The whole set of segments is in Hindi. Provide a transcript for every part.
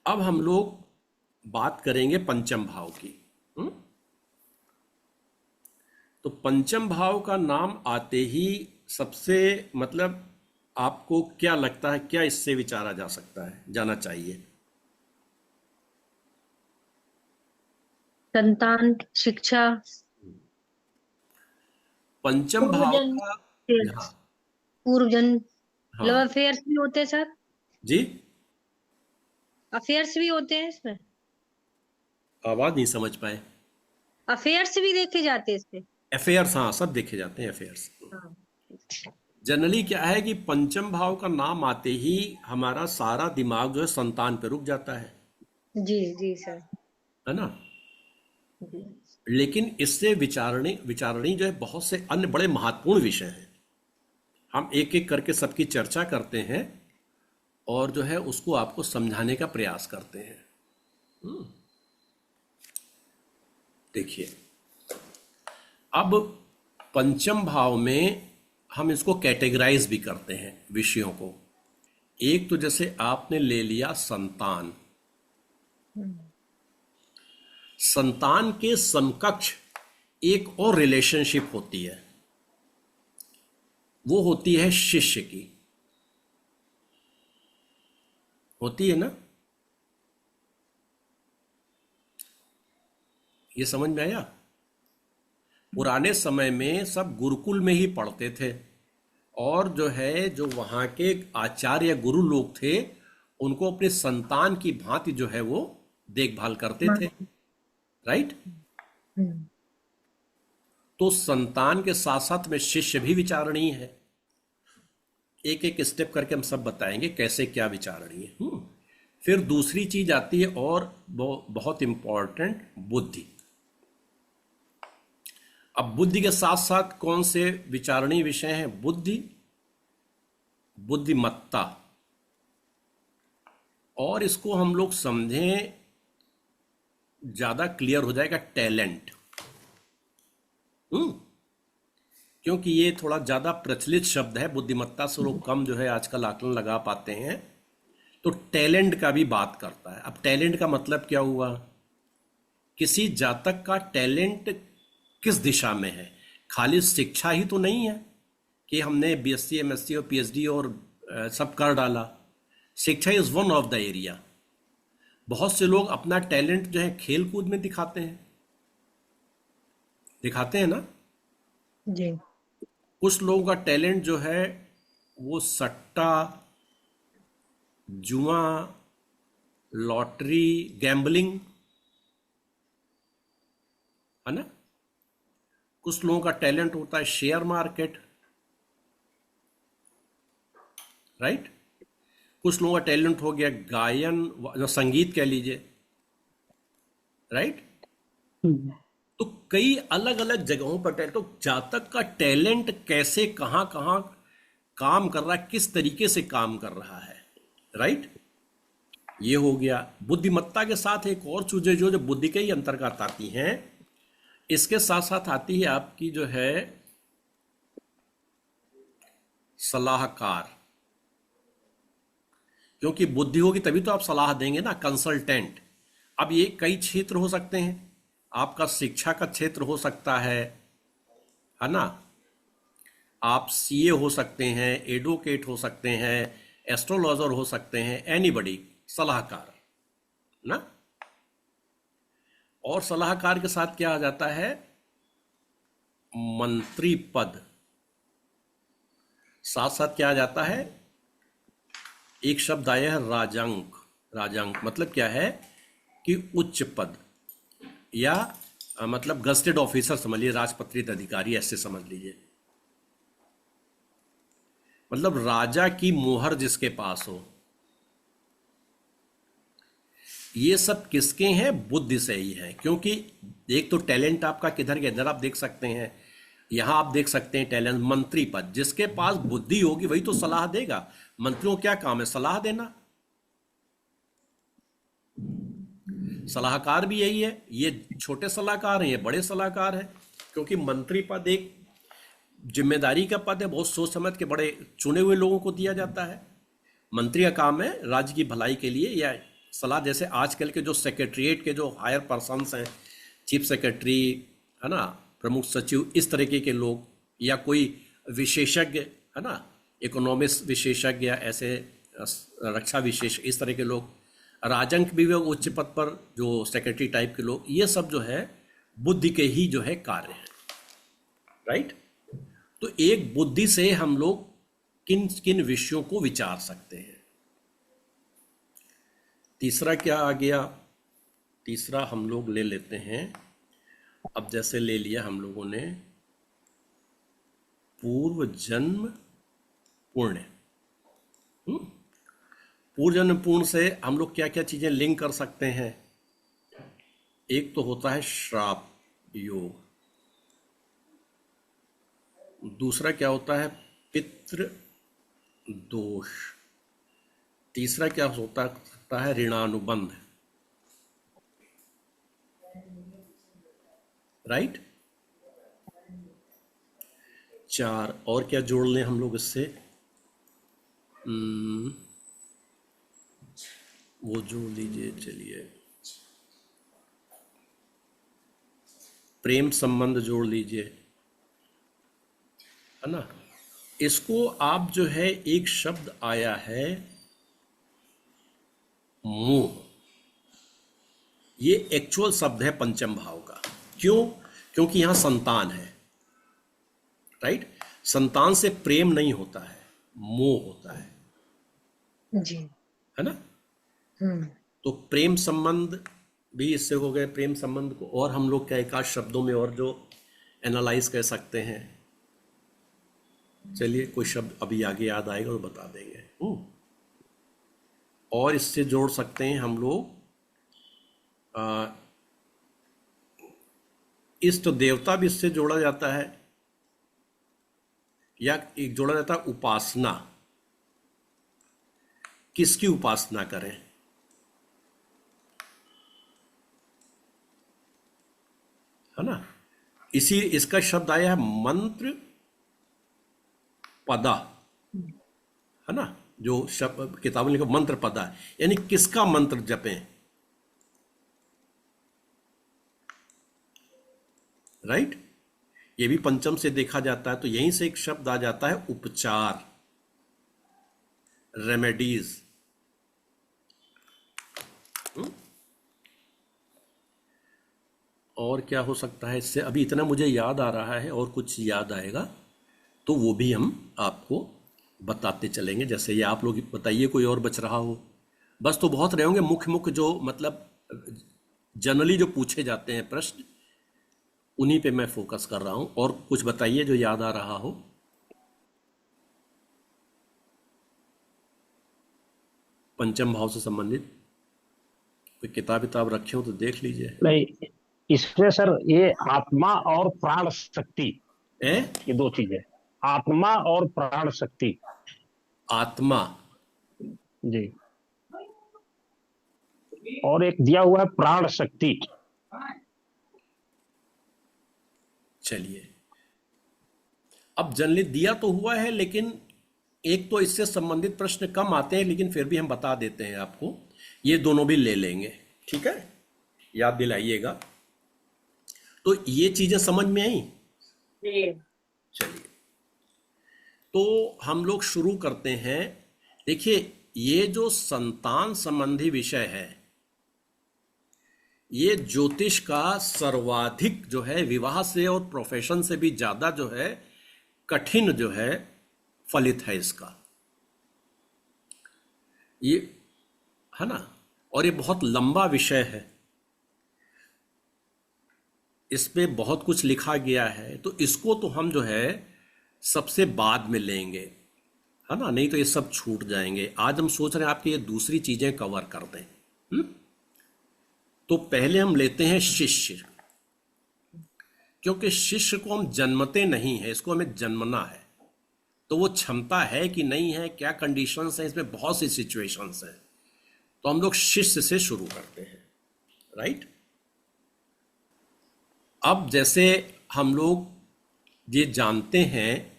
अब हम लोग बात करेंगे पंचम भाव की। हम्म? तो पंचम भाव का नाम आते ही सबसे मतलब आपको क्या लगता है, क्या इससे विचारा जा सकता है, जाना चाहिए? संतान, शिक्षा, पंचम भाव पूर्वजन, का। हाँ। पूर्वजन, लव हाँ अफेयर्स भी होते हैं सर। जी। अफेयर्स भी होते हैं इसमें। आवाज नहीं समझ पाए। अफेयर्स भी देखे जाते हैं इसमें। अफेयर्स, हाँ, सब देखे जाते हैं अफेयर्स। हाँ जनरली क्या है कि पंचम भाव का नाम आते ही हमारा सारा दिमाग जो है संतान पे रुक जाता जी जी सर। है ना। जी लेकिन इससे विचारणी जो है बहुत से अन्य बड़े महत्वपूर्ण विषय हैं। हम एक एक करके सबकी चर्चा करते हैं और जो है उसको आपको समझाने का प्रयास करते हैं। देखिए, अब पंचम भाव में हम इसको कैटेगराइज भी करते हैं विषयों को। एक तो जैसे आपने ले लिया संतान। संतान के समकक्ष एक और रिलेशनशिप होती है, वो होती है शिष्य की। होती है ना? ये समझ में आया? पुराने समय में सब गुरुकुल में ही पढ़ते थे और जो है जो वहाँ के आचार्य या गुरु लोग थे उनको अपने संतान की भांति जो है वो देखभाल करते थे। हाँ। राइट? हम्म, तो संतान के साथ साथ में शिष्य भी विचारणीय है। एक एक स्टेप करके हम सब बताएंगे कैसे क्या विचारणीय। फिर दूसरी चीज आती है और बहुत इंपॉर्टेंट, बुद्धि। अब बुद्धि के साथ साथ कौन से विचारणीय विषय हैं? बुद्धि, बुद्धिमत्ता, और इसको हम लोग समझें ज्यादा क्लियर हो जाएगा, टैलेंट। हम्म क्योंकि ये थोड़ा ज्यादा प्रचलित शब्द है, बुद्धिमत्ता से लोग कम जो है आजकल आकलन लगा पाते हैं। तो टैलेंट का भी बात करता है। अब टैलेंट का मतलब क्या हुआ? किसी जातक का टैलेंट किस दिशा में है? खाली शिक्षा ही तो नहीं है कि हमने बीएससी, एमएससी और पीएचडी और सब कर डाला। शिक्षा is one of the area. बहुत से लोग अपना टैलेंट जो है खेल कूद में दिखाते हैं ना। जी कुछ लोगों का टैलेंट जो है वो सट्टा, जुआ, लॉटरी, गैम्बलिंग, है ना। कुछ लोगों का टैलेंट होता है शेयर मार्केट। राइट? कुछ लोगों का टैलेंट हो गया गायन, संगीत कह लीजिए। राइट? हम्म, तो कई अलग अलग जगहों पर टैलेंट। तो जातक का टैलेंट कैसे कहाँ कहाँ काम कर रहा है, किस तरीके से काम कर रहा है। राइट? ये हो गया। बुद्धिमत्ता के साथ एक और चीजें जो जो बुद्धि के ही अंतर्गत आती हैं, इसके साथ साथ आती है आपकी जो है सलाहकार। क्योंकि बुद्धि होगी तभी तो आप सलाह देंगे ना, कंसल्टेंट। अब ये कई क्षेत्र हो सकते हैं। आपका शिक्षा का क्षेत्र हो सकता है ना। आप सीए हो सकते हैं, एडवोकेट हो सकते हैं, एस्ट्रोलॉजर हो सकते हैं, एनीबडी, सलाहकार ना। और सलाहकार के साथ क्या आ जाता है? मंत्री पद। साथ साथ क्या आ जाता है? एक शब्द आया है राजांक। राजांक मतलब क्या है कि उच्च पद, या मतलब गस्टेड ऑफिसर समझ लीजिए, राजपत्रित अधिकारी ऐसे समझ लीजिए। मतलब राजा की मोहर जिसके पास हो। ये सब किसके हैं? बुद्धि से ही है। क्योंकि एक तो टैलेंट आपका किधर के इधर आप देख सकते हैं। यहां आप देख सकते हैं टैलेंट, मंत्री पद। जिसके पास बुद्धि होगी वही तो सलाह देगा। मंत्रियों का क्या काम है? सलाह देना। सलाहकार भी यही है। ये छोटे सलाहकार हैं, ये बड़े सलाहकार हैं। क्योंकि मंत्री पद एक जिम्मेदारी का पद है, बहुत सोच समझ के बड़े चुने हुए लोगों को दिया जाता है। मंत्री का काम है राज्य की भलाई के लिए या सलाह, जैसे आजकल के जो सेक्रेटरीट के जो हायर पर्सन्स हैं, चीफ सेक्रेटरी, है ना, प्रमुख सचिव, इस तरीके के लोग, या कोई विशेषज्ञ, है ना, इकोनॉमिक्स विशेषज्ञ या ऐसे रक्षा विशेष, इस तरह के लोग, राजंक विभाग उच्च पद पर जो सेक्रेटरी टाइप के लोग, ये सब जो है बुद्धि के ही जो है कार्य हैं, राइट। तो एक बुद्धि से हम लोग किन किन विषयों को विचार सकते हैं। तीसरा क्या आ गया? तीसरा हम लोग ले लेते हैं, अब जैसे ले लिया हम लोगों ने पूर्व जन्म पुण्य। पूर्व जन्म पुण्य से हम लोग क्या क्या चीजें लिंक कर सकते हैं? एक तो होता है श्राप योग, दूसरा क्या होता है पितृ दोष, तीसरा क्या होता सकता है ऋणानुबंध, राइट। चार और क्या जोड़ लें हम लोग इससे? वो जोड़ लीजिए, चलिए प्रेम संबंध जोड़ लीजिए, है ना। इसको आप जो है, एक शब्द आया है मोह, ये एक्चुअल शब्द है पंचम भाव का। क्यों? क्योंकि यहां संतान है, राइट। संतान से प्रेम नहीं होता है, मोह होता है, जी। है ना। हम्म। तो प्रेम संबंध भी इससे हो गए। प्रेम संबंध को और हम लोग क्या एक आध शब्दों में और जो एनालाइज कर सकते हैं, चलिए कोई शब्द अभी आगे याद आएगा तो बता देंगे। और इससे जोड़ सकते हैं हम लोग इष्ट देवता भी इससे जोड़ा जाता है, या एक जोड़ा जाता है उपासना, किसकी उपासना करें, है ना। इसी इसका शब्द आया है मंत्र पदा, है ना, जो शब्द किताब में लिखा मंत्र पदा, यानी किसका मंत्र जपें, राइट। ये भी पंचम से देखा जाता है। तो यहीं से एक शब्द आ जाता है उपचार, रेमेडीज। और क्या हो सकता है इससे? अभी इतना मुझे याद आ रहा है, और कुछ याद आएगा तो वो भी हम आपको बताते चलेंगे। जैसे ये आप लोग बताइए कोई और बच रहा हो। बस तो बहुत रहे होंगे मुख्य मुख्य, जो मतलब जनरली जो पूछे जाते हैं प्रश्न, उन्हीं पे मैं फोकस कर रहा हूं। और कुछ बताइए जो याद आ रहा हो। पंचम भाव से संबंधित कोई किताब रखे हो तो देख लीजिए। नहीं, इसमें सर ये आत्मा और प्राण शक्ति, ए? ये दो चीजें, आत्मा और प्राण शक्ति। आत्मा जी, और एक दिया हुआ है प्राण शक्ति। चलिए, अब जनरली दिया तो हुआ है, लेकिन एक तो इससे संबंधित प्रश्न कम आते हैं, लेकिन फिर भी हम बता देते हैं आपको। ये दोनों भी ले लेंगे, ठीक है, याद दिलाइएगा। तो ये चीजें समझ में आई? चलिए, तो हम लोग शुरू करते हैं। देखिए, ये जो संतान संबंधी विषय है, ये ज्योतिष का सर्वाधिक जो है, विवाह से और प्रोफेशन से भी ज्यादा जो है कठिन जो है फलित है इसका, ये, है ना। और ये बहुत लंबा विषय है, इस पे बहुत कुछ लिखा गया है। तो इसको तो हम जो है सबसे बाद में लेंगे, है ना, नहीं तो ये सब छूट जाएंगे। आज हम सोच रहे हैं आपकी ये दूसरी चीजें कवर कर दें। तो पहले हम लेते हैं शिष्य, क्योंकि शिष्य को हम जन्मते नहीं है, इसको हमें जन्मना है। तो वो क्षमता है कि नहीं है, क्या कंडीशंस हैं, इसमें बहुत सी सिचुएशंस हैं। तो हम लोग शिष्य से शुरू करते हैं, राइट। अब जैसे हम लोग ये जानते हैं,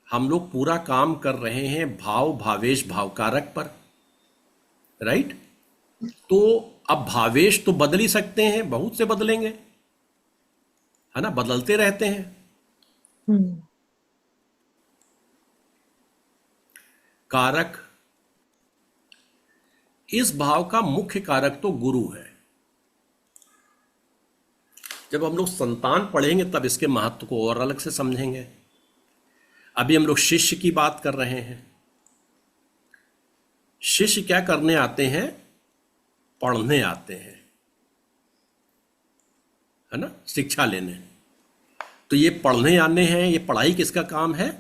हम लोग पूरा काम कर रहे हैं भाव भावेश भावकारक पर, राइट। तो अब भावेश तो बदल ही सकते हैं, बहुत से बदलेंगे, है ना, बदलते रहते हैं। हम्म, कारक, इस भाव का मुख्य कारक तो गुरु है। जब हम लोग संतान पढ़ेंगे तब इसके महत्व को और अलग से समझेंगे। अभी हम लोग शिष्य की बात कर रहे हैं। शिष्य क्या करने आते हैं? पढ़ने आते हैं, है ना, शिक्षा लेने। तो ये पढ़ने आने हैं, ये पढ़ाई किसका काम है?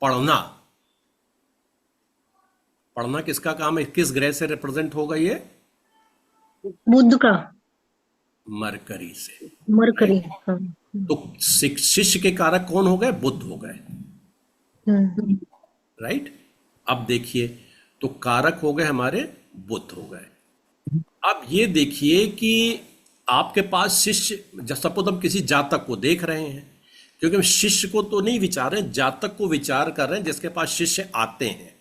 पढ़ना। पढ़ना किसका काम है? किस ग्रह से रिप्रेजेंट होगा ये? बुद्ध का। मरकरी से। मरकरी। हाँ। तो शिष्य के कारक कौन हो गए? बुद्ध हो गए, हम्म, राइट। अब देखिए, तो कारक हो गए हमारे, बुद्ध हो गए। अब ये देखिए कि आपके पास शिष्य, सपोज हम किसी जातक को देख रहे हैं, क्योंकि हम शिष्य को तो नहीं विचार रहे हैं, जातक को विचार कर रहे हैं जिसके पास शिष्य आते हैं।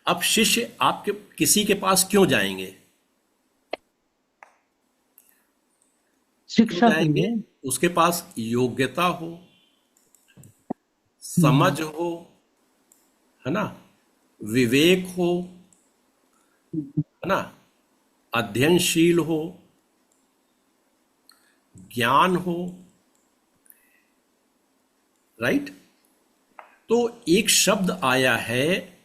अब शिष्य आपके किसी के पास क्यों जाएंगे? क्यों शिक्षा के जाएंगे? लिए। उसके पास योग्यता हो, समझ हो, है ना, विवेक हो, है ना, अध्ययनशील हो, ज्ञान हो, राइट। तो एक शब्द आया है,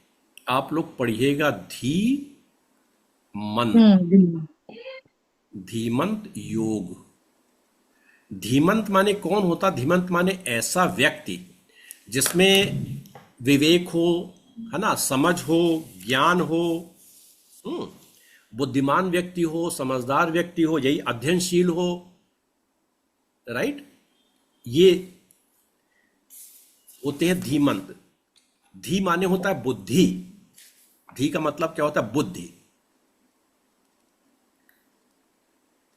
आप लोग पढ़िएगा, धीमंत। हम्म, धीमंत योग। धीमंत माने कौन होता? धीमंत माने ऐसा व्यक्ति जिसमें विवेक हो, है ना, समझ हो, ज्ञान हो, बुद्धिमान व्यक्ति हो, समझदार व्यक्ति हो, यही अध्ययनशील हो, राइट। ये होते हैं धीमंत। धी माने होता है बुद्धि। धी का मतलब क्या होता है? बुद्धि।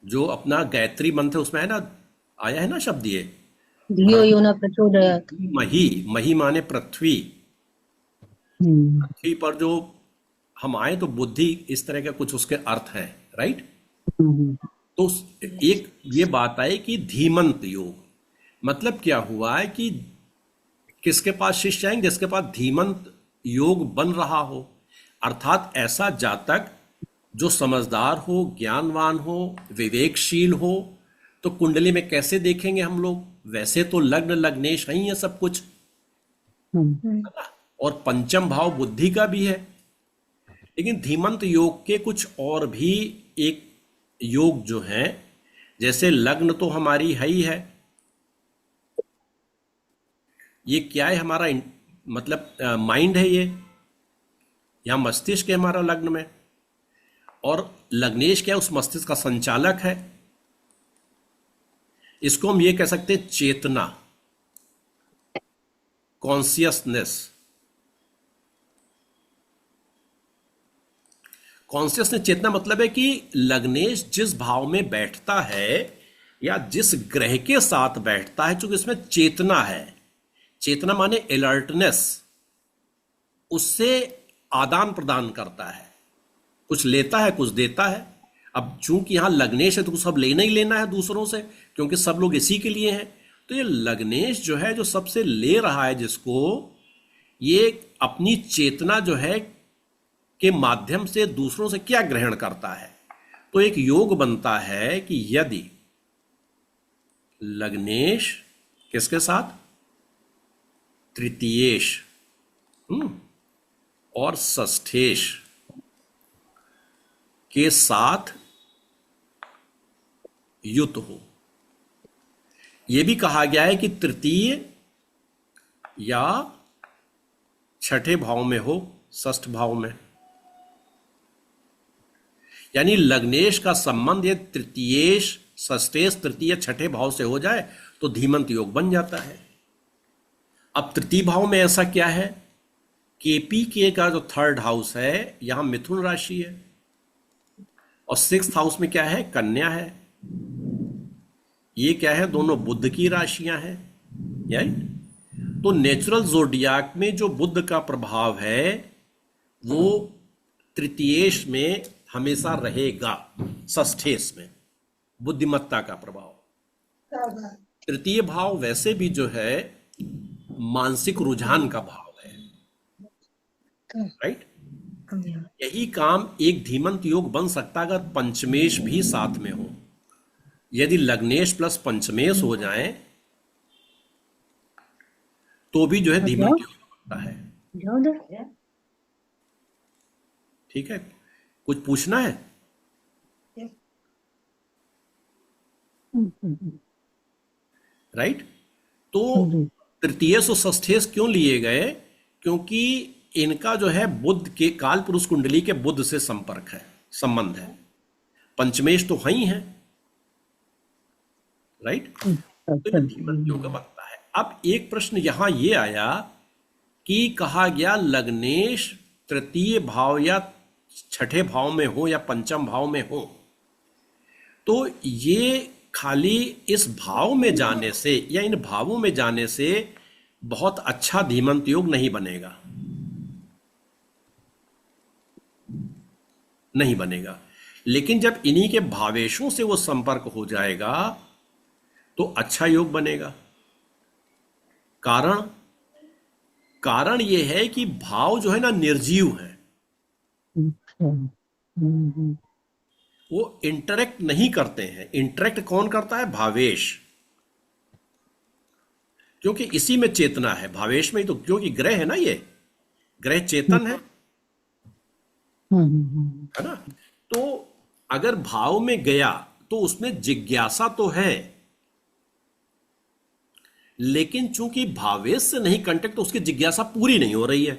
जो अपना गायत्री मंत्र उसमें है ना, आया है ना शब्द ये, धियो यो न प्रचोदयात्। मही। मही माने पृथ्वी। हम्म, पृथ्वी पर जो हम आए तो बुद्धि, इस तरह का कुछ उसके अर्थ है, राइट। हम्म, तो एक ये बात आई कि धीमंत योग मतलब क्या हुआ है कि किसके पास शिष्य आएंगे? जिसके पास धीमंत योग बन रहा हो, अर्थात ऐसा जातक जो समझदार हो, ज्ञानवान हो, विवेकशील हो। तो कुंडली में कैसे देखेंगे हम लोग? वैसे तो लग्न लग्नेश ही है सब कुछ, हम्म, हम्म, और पंचम भाव बुद्धि का भी है, लेकिन धीमंत योग के कुछ और भी एक योग जो है, जैसे लग्न तो हमारी है ही है, ये क्या है हमारा मतलब माइंड है ये, यहाँ मस्तिष्क है हमारा लग्न में, और लग्नेश क्या है? उस मस्तिष्क का संचालक है। इसको हम ये कह सकते हैं चेतना, कॉन्सियसनेस। कॉन्सियसनेस, चेतना मतलब है कि लग्नेश जिस भाव में बैठता है या जिस ग्रह के साथ बैठता है, चूंकि इसमें चेतना है, चेतना माने अलर्टनेस, उससे आदान प्रदान करता है, कुछ लेता है कुछ देता है। अब चूंकि यहां लग्नेश है तो कुछ सब लेना ही लेना है दूसरों से, क्योंकि सब लोग इसी के लिए हैं। तो ये लग्नेश जो है, जो सबसे ले रहा है जिसको, ये अपनी चेतना जो है के माध्यम से दूसरों से क्या ग्रहण करता है। तो एक योग बनता है कि यदि लग्नेश किसके साथ? तृतीयेश और षष्ठेश के साथ युत हो। यह भी कहा गया है कि तृतीय या छठे भाव में हो, षष्ठ भाव में, यानी लग्नेश का संबंध ये तृतीयेश, षष्ठेश, तृतीय, छठे भाव से हो जाए तो धीमंत योग बन जाता है। अब तृतीय भाव में ऐसा क्या है? केपी के का जो थर्ड हाउस है, यहां मिथुन राशि है, और सिक्स्थ हाउस में क्या है? कन्या है। ये क्या है? दोनों बुध की राशियां हैं, राइट। तो नेचुरल जोडियाक में जो बुध का प्रभाव है वो तृतीयेश में हमेशा रहेगा, षष्ठेश में बुद्धिमत्ता का प्रभाव। तृतीय भाव वैसे भी जो है मानसिक रुझान का भाव है, राइट। यही काम एक धीमंत योग बन सकता है अगर पंचमेश भी साथ में हो। यदि लग्नेश प्लस पंचमेश हो जाए तो भी जो है धीमंत योग बनता है। जाओ उधर। ठीक है, कुछ पूछना है? राइट। तो तृतीयेश और षष्ठेश क्यों लिए गए? क्योंकि इनका जो है बुध के काल पुरुष कुंडली के बुध से संपर्क है, संबंध है। पंचमेश तो है ही है, राइट। तो ये धीमंत योग बनता है। अब एक प्रश्न यहां ये आया कि कहा गया लग्नेश तृतीय भाव या छठे भाव में हो या पंचम भाव में हो, तो ये खाली इस भाव में जाने से या इन भावों में जाने से बहुत अच्छा धीमंत योग नहीं बनेगा, नहीं बनेगा। लेकिन जब इन्हीं के भावेशों से वो संपर्क हो जाएगा तो अच्छा योग बनेगा। कारण ये है कि भाव जो है ना निर्जीव है, वो इंटरेक्ट नहीं करते हैं। इंटरेक्ट कौन करता है? भावेश, क्योंकि इसी में चेतना है, भावेश में ही तो। क्योंकि ग्रह है ना, ये ग्रह चेतन है ना। तो अगर भाव में गया तो उसमें जिज्ञासा तो है, लेकिन चूंकि भावेश से नहीं कांटेक्ट तो उसकी जिज्ञासा पूरी नहीं हो रही है।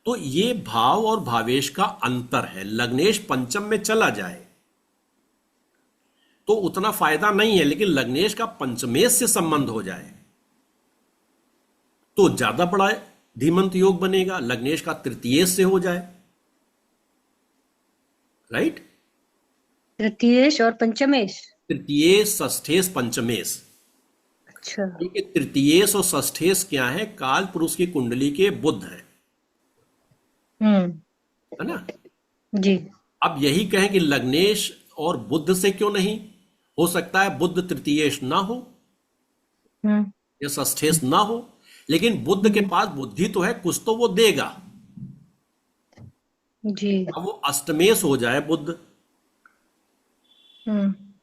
तो ये भाव और भावेश का अंतर है। लग्नेश पंचम में चला जाए तो उतना फायदा नहीं है, लेकिन लग्नेश का पंचमेश से संबंध हो जाए तो ज्यादा बड़ा धीमंत योग बनेगा। लग्नेश का तृतीयेश से हो जाए, राइट। तृतीयेश और पंचमेश। तृतीयेश, षष्ठेश, पंचमेश। अच्छा। क्योंकि तृतीयेश और षष्ठेश क्या है? काल पुरुष की कुंडली के बुध है, है ना। जी। अब यही कहें कि लग्नेश और बुध से क्यों नहीं हो सकता है? बुध तृतीयेश ना हो या षष्ठेश ना हो, लेकिन बुध के पास बुद्धि तो है, कुछ तो वो देगा। जी। अब वो अष्टमेश हो जाए बुध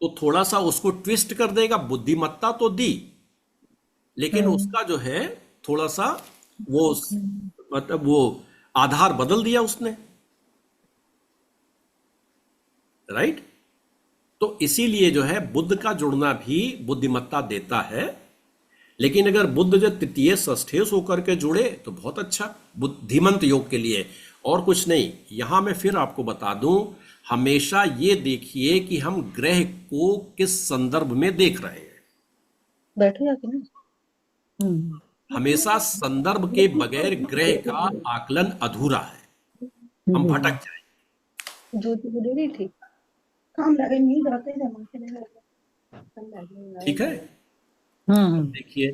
तो थोड़ा सा उसको ट्विस्ट कर देगा। बुद्धिमत्ता तो दी, लेकिन उसका जो है थोड़ा सा वो मतलब वो आधार बदल दिया उसने, राइट। तो इसीलिए जो है बुध का जुड़ना भी बुद्धिमत्ता देता है। लेकिन अगर बुध जो तृतीय षष्ठेश होकर के जुड़े तो बहुत अच्छा बुद्धिमंत योग के लिए, और कुछ नहीं। यहां मैं फिर आपको बता दूं, हमेशा ये देखिए कि हम ग्रह को किस संदर्भ में देख रहे हैं। बैठो जाके ना। हमेशा संदर्भ के बगैर ग्रह का आकलन अधूरा है, हम भटक जाएंगे। ज्योति को दे रही थी, काम लगे नहीं रहते थे। ठीक है। देखिए,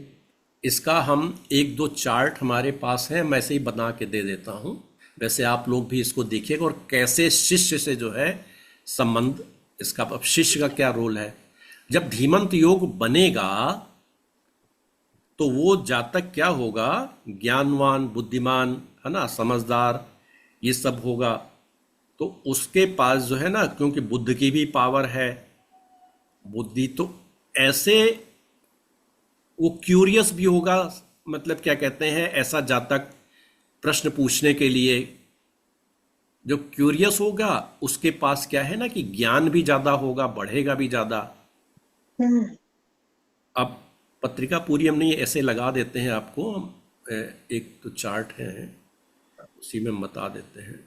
इसका हम एक दो चार्ट हमारे पास है, मैं ऐसे ही बना के दे देता हूं। वैसे आप लोग भी इसको देखिएगा, और कैसे शिष्य से जो है संबंध इसका, अब शिष्य का क्या रोल है। जब धीमंत योग बनेगा तो वो जातक क्या होगा? ज्ञानवान, बुद्धिमान, है ना, समझदार, ये सब होगा। तो उसके पास जो है ना, क्योंकि बुद्ध की भी पावर है, बुद्धि, तो ऐसे वो क्यूरियस भी होगा। मतलब क्या कहते हैं, ऐसा जातक प्रश्न पूछने के लिए जो क्यूरियस होगा, उसके पास क्या है ना कि ज्ञान भी ज्यादा होगा, बढ़ेगा भी ज्यादा। अब पत्रिका पूरी हम नहीं ऐसे लगा देते हैं आपको, हम एक तो चार्ट है उसी में बता देते हैं।